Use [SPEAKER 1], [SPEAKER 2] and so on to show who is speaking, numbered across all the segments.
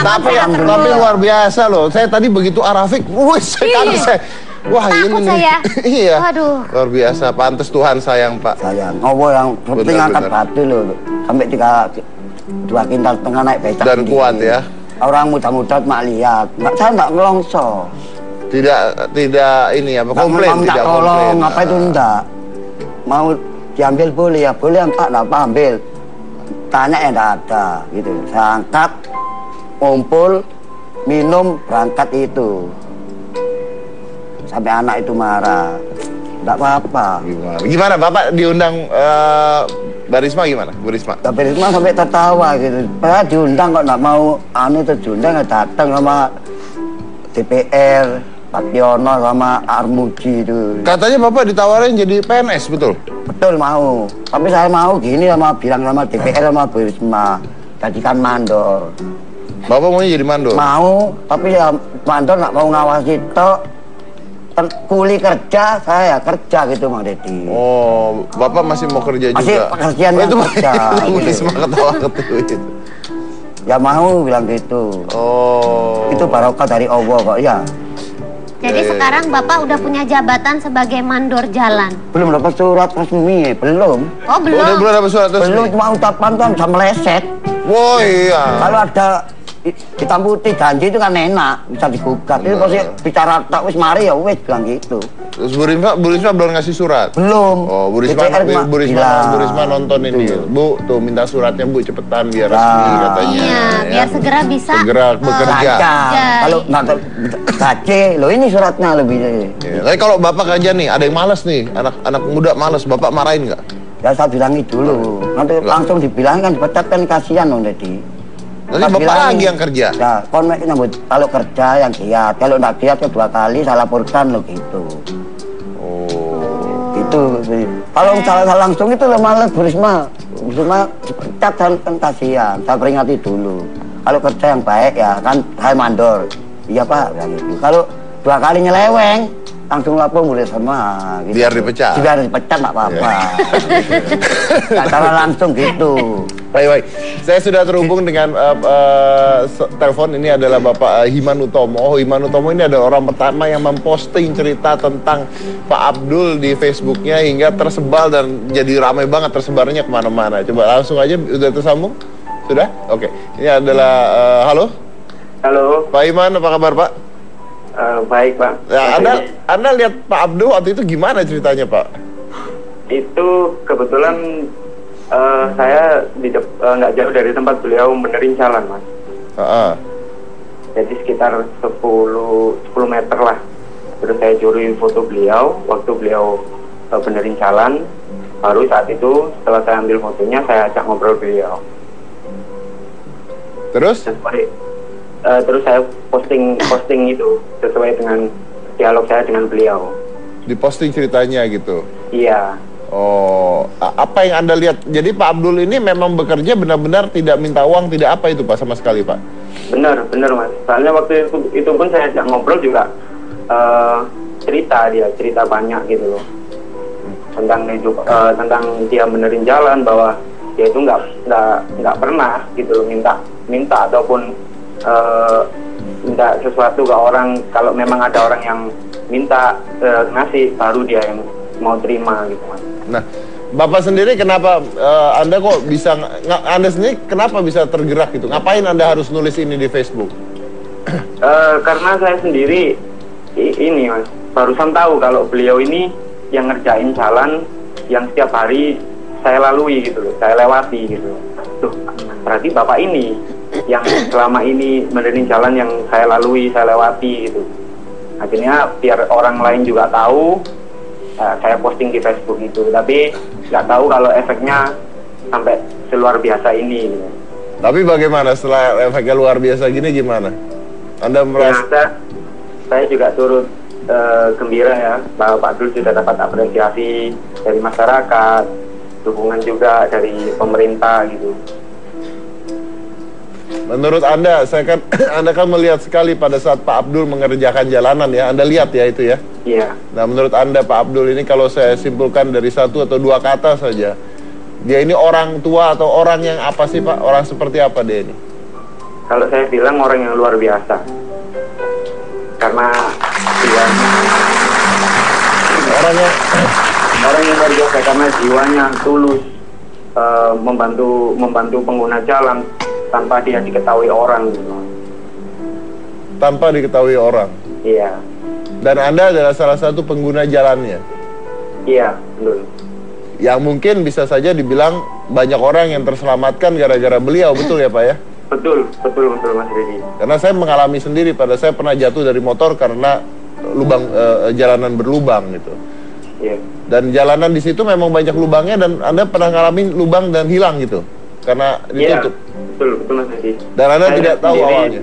[SPEAKER 1] Tapi luar biasa loh. Saya tadi begitu Arafik, saya kaget saya. Wah
[SPEAKER 2] takut
[SPEAKER 1] ini
[SPEAKER 2] saya.
[SPEAKER 1] Iya.
[SPEAKER 2] Waduh.
[SPEAKER 1] Luar biasa. Pantes Tuhan sayang Pak.
[SPEAKER 3] Sayang. Allah yang penting angkat batu loh. Sampai 2 kintal setengah naik becak.
[SPEAKER 1] Dan kuat ya.
[SPEAKER 3] Orang muda-muda mak lihat. Saya nggak ngelongso.
[SPEAKER 1] Tidak ini apa komplain, tidak komplain.
[SPEAKER 3] Apa itu enggak? Mau diambil boleh ya, boleh Pak, apa ambil. Tanya yang enggak ada gitu. Saya angkat, ngumpul, minum, berangkat itu. Sampai anak itu marah. Enggak apa-apa.
[SPEAKER 1] Gimana Bapak diundang Mbak Risma gimana? Bu Risma?
[SPEAKER 3] Mbak Risma sampai tertawa gitu. Padahal diundang kok enggak mau diundang datang sama DPR, Pak Tiono sama Armuji itu.
[SPEAKER 1] Katanya Bapak ditawarin jadi PNS, betul?
[SPEAKER 3] Betul mau. Tapi saya mau gini bilang sama DPR sama Bu Risma. Jadikan mandor.
[SPEAKER 1] Bapak maunya jadi mandor?
[SPEAKER 3] Mau, tapi ya mandor nggak mau ngawasi tok. Kuli kerja, saya kerja gitu Mang Deddy.
[SPEAKER 1] Oh, Bapak masih mau kerja
[SPEAKER 3] masih
[SPEAKER 1] juga?
[SPEAKER 3] Masih pekerjaan yang kerja.
[SPEAKER 1] Bu Risma ketawa-ketawa itu.
[SPEAKER 3] Ya mau bilang gitu.
[SPEAKER 1] Oh.
[SPEAKER 3] Itu barokah dari Allah kok ya.
[SPEAKER 2] Jadi sekarang Bapak udah punya jabatan sebagai mandor jalan?
[SPEAKER 3] Belum dapat surat resmi, belum.
[SPEAKER 2] Oh belum?
[SPEAKER 1] Belum dapat surat resmi?
[SPEAKER 3] Belum, cuma ucapan tuh bisa meleset.
[SPEAKER 1] Oh iya.
[SPEAKER 3] Kalau ada hitam putih janji itu kan enak, bisa digugat. Itu pasti bicara tak wis mari ya wis bilang gitu.
[SPEAKER 1] Terus Bu Risma belum ngasih surat?
[SPEAKER 3] Belum.
[SPEAKER 1] Oh, Bu Risma nonton ini. Bu, tuh minta suratnya Bu cepetan biar resmi katanya.
[SPEAKER 2] Iya, biar segera bisa
[SPEAKER 1] bekerja.
[SPEAKER 3] Kalau nggak gaji, loh ini suratnya lebih.
[SPEAKER 1] Ya, tapi kalau Bapak kerja nih, ada yang malas nih, anak muda malas, Bapak marahin nggak?
[SPEAKER 3] Ya saya bilangi dulu, nanti langsung dibilangkan dipecat kan kasihan dong Deddy.
[SPEAKER 1] Nanti Bapak lagi yang kerja?
[SPEAKER 3] Ya, kalau kerja yang giat, kalau nggak giat kedua kali saya laporkan lo gitu.
[SPEAKER 1] Oh.
[SPEAKER 3] Gitu. Kalau saya langsung itu lo malas Bu Risma dipecat kan kasihan, saya peringati dulu. Kalau kerja yang baik ya kan saya mandor. Iya Pak, gitu. Kalau 2 kali nyeleweng, langsung lapor boleh sama. Gitu.
[SPEAKER 1] Biar dipecat?
[SPEAKER 3] Biar dipecat nggak apa-apa. Cara langsung gitu.
[SPEAKER 1] Baik. Saya sudah terhubung dengan telepon. Ini adalah Bapak Himan Utomo. Himan Utomo ini adalah orang pertama yang memposting cerita tentang Pak Abdul di Facebooknya hingga tersebar dan jadi ramai banget tersebarnya kemana-mana. Coba langsung aja, udah tersambung? Sudah? Oke. Ini adalah, halo?
[SPEAKER 4] Halo.
[SPEAKER 1] Pak Himan, apa kabar Pak?
[SPEAKER 4] Baik Pak.
[SPEAKER 1] Nah, Anda lihat Pak Abdul waktu itu gimana ceritanya Pak?
[SPEAKER 4] Itu kebetulan saya nggak jauh dari tempat beliau benerin jalan Mas. Jadi sekitar 10 meter lah. Terus saya curi foto beliau waktu beliau benerin jalan. Baru saat itu setelah saya ambil fotonya saya ajak ngobrol beliau.
[SPEAKER 1] Terus?
[SPEAKER 4] Terus saya posting itu sesuai dengan dialog saya dengan beliau.
[SPEAKER 1] Diposting ceritanya gitu?
[SPEAKER 4] Iya.
[SPEAKER 1] Oh, apa yang Anda lihat? Jadi Pak Abdul ini memang bekerja benar-benar tidak minta uang, tidak apa itu Pak sama sekali Pak?
[SPEAKER 4] Benar Mas. Soalnya waktu itu pun saya ajak ngobrol juga cerita banyak gitu loh. Tentang dia benerin jalan, bahwa dia itu nggak pernah gitu loh minta ataupun minta sesuatu ke orang. Kalau memang ada orang yang minta ngasih, baru dia yang mau terima gitu Mas.
[SPEAKER 1] Nah, Bapak sendiri kenapa Anda kok bisa, Anda sendiri kenapa bisa tergerak gitu? Ngapain Anda harus nulis ini di Facebook?
[SPEAKER 4] Karena saya sendiri ini Mas, barusan tahu kalau beliau ini yang ngerjain jalan yang setiap hari saya lalui gitu loh, saya lewati gitu. Tuh, berarti Bapak ini yang selama ini benerin jalan yang saya lalui, saya lewati gitu. Akhirnya biar orang lain juga tahu, saya posting di Facebook itu. Tapi nggak tahu kalau efeknya sampai seluar biasa ini gitu.
[SPEAKER 1] Tapi bagaimana setelah efeknya luar biasa gini gimana? Anda merasa?
[SPEAKER 4] Ya, saya juga turut gembira ya bahwa Pak Abdul sudah dapat apresiasi dari masyarakat, dukungan juga dari pemerintah gitu.
[SPEAKER 1] Menurut Anda, Anda kan melihat sekali pada saat Pak Abdul mengerjakan jalanan ya, Anda lihat ya itu ya?
[SPEAKER 4] Iya.
[SPEAKER 1] Nah, menurut Anda Pak Abdul ini kalau saya simpulkan dari 1 atau 2 kata saja, dia ini orang tua atau orang yang apa sih Pak? Orang seperti apa dia ini?
[SPEAKER 4] Kalau saya bilang orang yang luar biasa. Karena jiwanya orang yang luar biasa karena jiwanya tulus, membantu pengguna jalan tanpa dia diketahui orang gitu.
[SPEAKER 1] Tanpa diketahui orang.
[SPEAKER 4] Iya.
[SPEAKER 1] Dan Anda adalah salah satu pengguna jalannya.
[SPEAKER 4] Iya, betul.
[SPEAKER 1] Yang mungkin bisa saja dibilang banyak orang yang terselamatkan gara-gara beliau, betul ya Pak ya?
[SPEAKER 4] Betul Mas Ridi.
[SPEAKER 1] Karena saya mengalami sendiri, pada saya pernah jatuh dari motor karena lubang jalanan berlubang gitu.
[SPEAKER 4] Iya.
[SPEAKER 1] Dan jalanan di situ memang banyak lubangnya dan Anda pernah ngalamin lubang dan hilang gitu karena ditutup.
[SPEAKER 4] Iya, betul Mas Ridi.
[SPEAKER 1] Dan Anda
[SPEAKER 4] Saya
[SPEAKER 1] tidak tahu
[SPEAKER 4] sendiri,
[SPEAKER 1] awalnya.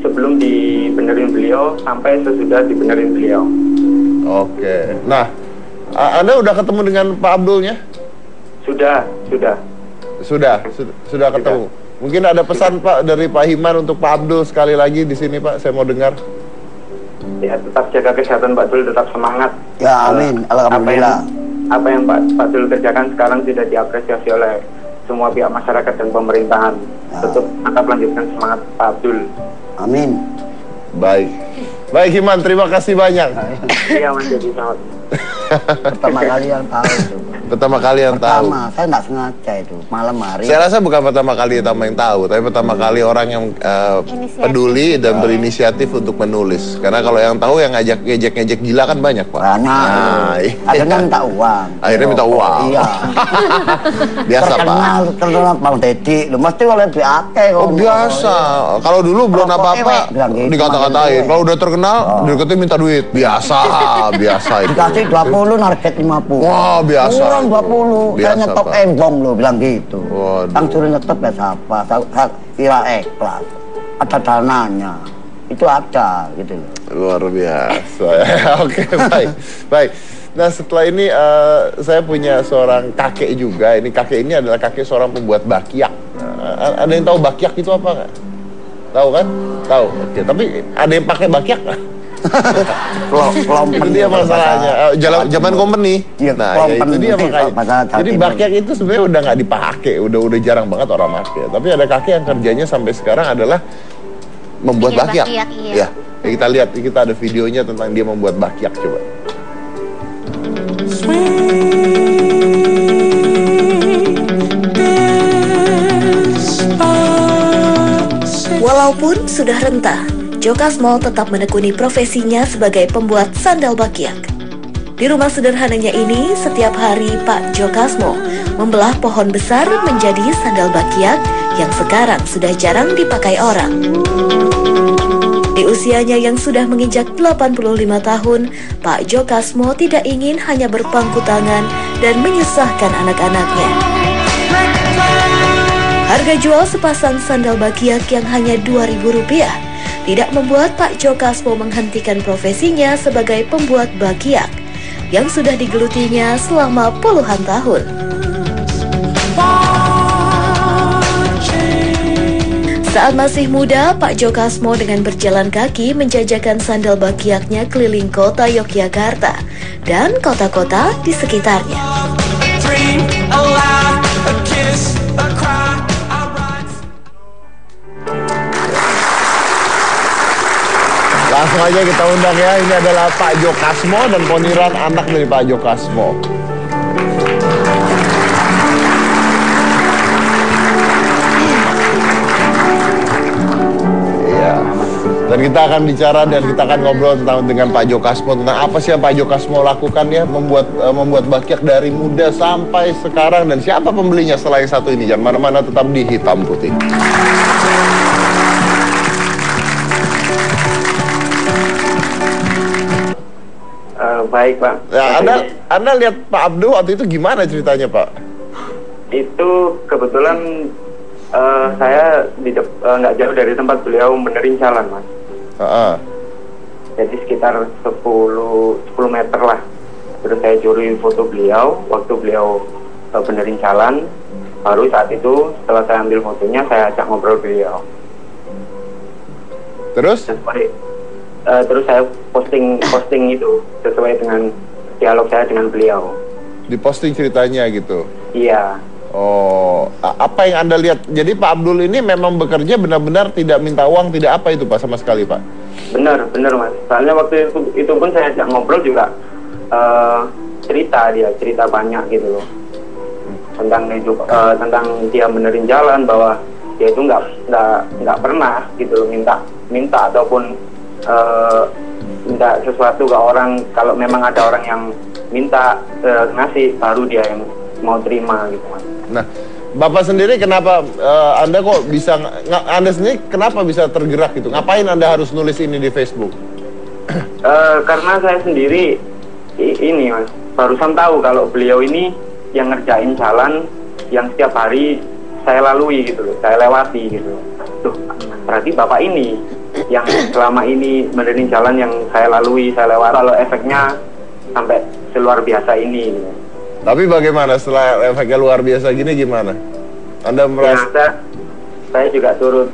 [SPEAKER 4] Sebelum dibenerin beliau sampai sesudah dibenerin beliau.
[SPEAKER 1] Oke. Nah, Anda udah ketemu dengan Pak Abdulnya? Sudah ketemu. Mungkin ada pesan Pak dari Pak Himan untuk Pak Abdul sekali lagi di sini Pak, saya mau dengar.
[SPEAKER 4] Ya, tetap jaga kesehatan Pak Dul, tetap semangat.
[SPEAKER 3] Ya, amin. Alhamdulillah.
[SPEAKER 4] Apa yang Pak Dul kerjakan sekarang sudah diapresiasi oleh semua pihak masyarakat dan pemerintahan.
[SPEAKER 3] Ya.
[SPEAKER 4] Tetap lanjutkan semangat Pak Abdul.
[SPEAKER 3] Amin.
[SPEAKER 1] Baik Himan, terima kasih banyak.
[SPEAKER 4] Iya Mas Jadi, selamat.
[SPEAKER 3] Pertama kali yang tahu itu.
[SPEAKER 1] Pertama kali yang tahu.
[SPEAKER 3] Saya nggak sengaja itu malam hari.
[SPEAKER 1] Saya rasa bukan pertama kali yang tahu, tapi pertama kali orang yang peduli dan berinisiatif untuk menulis. Karena kalau yang tahu yang ngejek gila kan banyak Pak.
[SPEAKER 3] Banyak.
[SPEAKER 1] Nah,
[SPEAKER 3] akhirnya minta uang.
[SPEAKER 1] Akhirnya minta uang.
[SPEAKER 3] Iya.
[SPEAKER 1] Biasa
[SPEAKER 3] terkenal Bang Dedi. Lu mesti oleh BAK.
[SPEAKER 1] Oh biasa. Kalau dulu belum apa-apa
[SPEAKER 3] gitu,
[SPEAKER 1] dikata-katain. Kalau udah terkenal, deketin minta duit. Biasa itu.
[SPEAKER 3] Dikasih 20, target 50.
[SPEAKER 1] Wah, biasa.
[SPEAKER 3] Kurang 20. Saya nyetop
[SPEAKER 1] Pak.
[SPEAKER 3] embong lo bilang gitu.
[SPEAKER 1] Waduh.
[SPEAKER 3] Yang suruh nyetop ya siapa? Saya kira ikhlas. Ada dananya. Itu ada gitu loh.
[SPEAKER 1] Luar biasa. Oke, baik. Nah, setelah ini saya punya seorang kakek juga. Ini kakek ini adalah kakek seorang pembuat bakyak. Ada yang tahu bakyak itu apa nggak? Tahu kan? Tahu. Oke, tapi ada yang pakai bakyak nggak? Itu dia masalahnya. Zaman company.
[SPEAKER 3] Ya,
[SPEAKER 1] nah, ya itu dia makanya. Jadi bakyak itu sebenarnya udah nggak dipakai, udah jarang banget orang pakai. Tapi ada kakek yang kerjanya sampai sekarang adalah membuat bakyak.
[SPEAKER 2] Iya.
[SPEAKER 1] Ya, kita lihat, kita ada videonya tentang dia membuat bakyak, coba.
[SPEAKER 5] Walaupun sudah renta, Jokasmo tetap menekuni profesinya sebagai pembuat sandal bakyak. Di rumah sederhananya ini, setiap hari Pak Jokasmo membelah pohon besar menjadi sandal bakyak yang sekarang sudah jarang dipakai orang. Di usianya yang sudah menginjak 85 tahun, Pak Jokasmo tidak ingin hanya berpangku tangan dan menyusahkan anak-anaknya. Harga jual sepasang sandal bakyak yang hanya Rp2.000 tidak membuat Pak Jokasmo menghentikan profesinya sebagai pembuat bakyak yang sudah digelutinya selama puluhan tahun. Saat masih muda, Pak Jokasmo dengan berjalan kaki menjajakan sandal bakyaknya keliling kota Yogyakarta dan kota-kota di sekitarnya.
[SPEAKER 1] Langsung aja kita undang ya, ini adalah Pak Jokasmo dan Poniran, anak dari Pak Jokasmo. Iya. Dan kita akan bicara dan kita akan ngobrol dengan Pak Jokasmo tentang apa sih yang Pak Jokasmo lakukan ya, membuat bakyak dari muda sampai sekarang, dan siapa pembelinya setelah yang satu ini. Jangan mana-mana, tetap di Hitam Putih.
[SPEAKER 4] Baik Pak.
[SPEAKER 1] Ya, Anda lihat Pak Abdul waktu itu gimana ceritanya Pak?
[SPEAKER 4] Itu kebetulan saya nggak jauh dari tempat beliau benerin jalan Mas. Jadi sekitar 10 meter lah. Terus saya curi foto beliau waktu beliau benerin jalan. Baru saat itu setelah saya ambil fotonya, saya ajak ngobrol beliau.
[SPEAKER 1] Terus?
[SPEAKER 4] Terus saya posting itu sesuai dengan dialog saya dengan beliau.
[SPEAKER 1] Diposting ceritanya gitu?
[SPEAKER 4] Iya.
[SPEAKER 1] Oh, apa yang Anda lihat? Jadi Pak Abdul ini memang bekerja benar-benar tidak minta uang, tidak apa itu Pak sama sekali Pak?
[SPEAKER 4] Benar Mas. Soalnya waktu itu pun saya ajak ngobrol juga cerita banyak gitu loh tentang hidup, tentang dia benerin jalan, bahwa dia itu nggak pernah gitu loh minta ataupun minta sesuatu ke orang. Kalau memang ada orang yang minta ngasih, baru dia yang mau terima gitu Mas.
[SPEAKER 1] Nah, Bapak sendiri kenapa Anda kok bisa, Anda sendiri kenapa bisa tergerak gitu? Ngapain Anda harus nulis ini di Facebook?
[SPEAKER 4] Karena saya sendiri ini Mas, barusan tahu kalau beliau ini yang ngerjain jalan yang setiap hari saya lalui gitu loh, saya lewati gitu. Tuh, berarti Bapak ini yang selama ini benerin jalan yang saya lalui, saya lewat, kalau efeknya sampai seluar biasa ini gitu.
[SPEAKER 1] Tapi bagaimana setelah efeknya luar biasa gini gimana? Anda merasa?
[SPEAKER 4] Ya, saya juga turut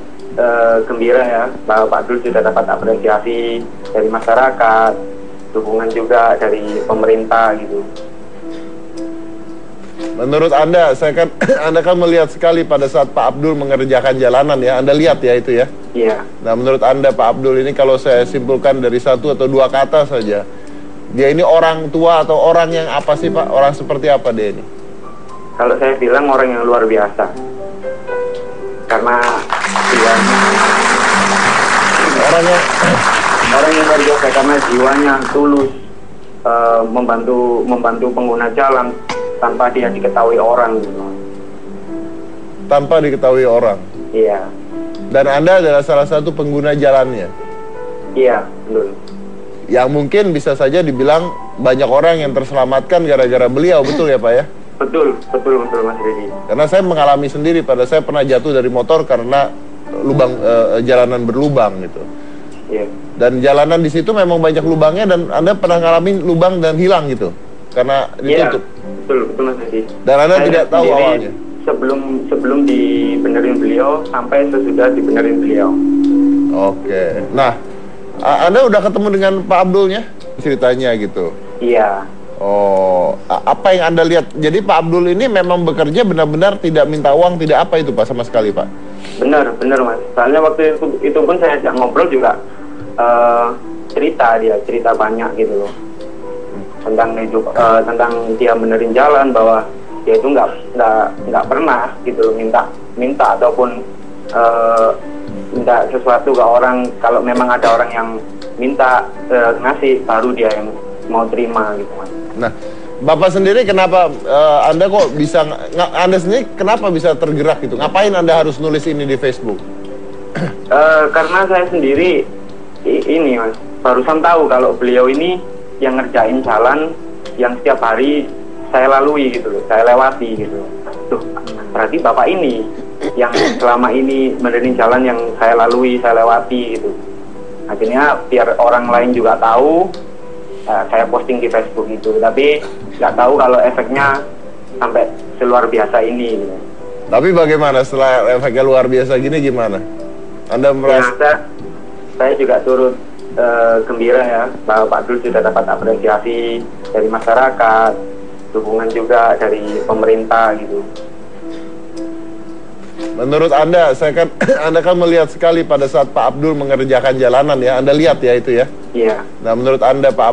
[SPEAKER 4] gembira ya bahwa Pak Abdul sudah dapat apresiasi dari masyarakat, dukungan juga dari pemerintah gitu.
[SPEAKER 1] Menurut Anda, Anda kan melihat sekali pada saat Pak Abdul mengerjakan jalanan ya, Anda lihat ya itu ya?
[SPEAKER 4] Iya.
[SPEAKER 1] Nah, menurut Anda Pak Abdul ini kalau saya simpulkan dari satu atau dua kata saja, dia ini orang tua atau orang yang apa sih Pak? Orang seperti apa dia ini?
[SPEAKER 4] Kalau saya bilang orang yang luar biasa. Karena dia orang yang luar biasa karena jiwanya tulus, membantu pengguna jalan tanpa dia diketahui orang gitu.
[SPEAKER 1] Tanpa diketahui orang?
[SPEAKER 4] Iya.
[SPEAKER 1] Dan Anda adalah salah satu pengguna jalannya?
[SPEAKER 4] Iya, betul.
[SPEAKER 1] Yang mungkin bisa saja dibilang banyak orang yang terselamatkan gara-gara beliau, betul ya Pak ya?
[SPEAKER 4] Betul Mas Ridi.
[SPEAKER 1] Karena saya mengalami sendiri, saya pernah jatuh dari motor karena jalanan berlubang gitu.
[SPEAKER 4] Iya.
[SPEAKER 1] Dan jalanan di situ memang banyak lubangnya dan Anda pernah ngalamin lubang dan hilang gitu karena ditutup.
[SPEAKER 4] Iya, betul Mas Ridi.
[SPEAKER 1] Dan Anda tidak tahu awalnya.
[SPEAKER 4] Sebelum dibenerin beliau sampai sesudah dibenerin beliau.
[SPEAKER 1] Oke. Nah, Anda udah ketemu dengan Pak Abdulnya ceritanya gitu?
[SPEAKER 4] Iya.
[SPEAKER 1] Oh, apa yang Anda lihat? Jadi Pak Abdul ini memang bekerja benar-benar tidak minta uang, tidak apa itu Pak sama sekali Pak?
[SPEAKER 4] Benar Mas. Soalnya waktu itu pun saya ajak ngobrol juga cerita banyak gitu loh tentang hidup, tentang dia benerin jalan, bahwa dia itu nggak pernah gitu loh minta ataupun minta sesuatu ke orang. Kalau memang ada orang yang minta ngasih, baru dia yang mau terima gitu Mas.
[SPEAKER 1] Nah, Bapak sendiri kenapa Anda kok bisa, Anda sendiri kenapa bisa tergerak gitu? Ngapain Anda harus nulis ini di Facebook?
[SPEAKER 4] Karena saya sendiri ini Mas, barusan tahu kalau beliau ini yang ngerjain jalan yang setiap hari saya lalui gitu loh, saya lewati gitu. Tuh, berarti Bapak ini yang selama ini benerin jalan yang saya lalui, saya lewati gitu. Akhirnya biar orang lain juga tahu, saya posting di Facebook itu, tapi nggak tahu kalau efeknya sampai seluar biasa ini gitu.
[SPEAKER 1] Tapi bagaimana setelah efeknya luar biasa gini gimana? Anda merasa?
[SPEAKER 4] Ya, saya juga turut gembira ya bahwa Pak Abdul sudah dapat apresiasi dari masyarakat, dukungan juga dari pemerintah gitu.
[SPEAKER 1] Menurut Anda, Anda kan melihat sekali pada saat Pak Abdul mengerjakan jalanan ya, Anda lihat ya itu ya?
[SPEAKER 4] Iya.
[SPEAKER 1] Nah, menurut Anda Pak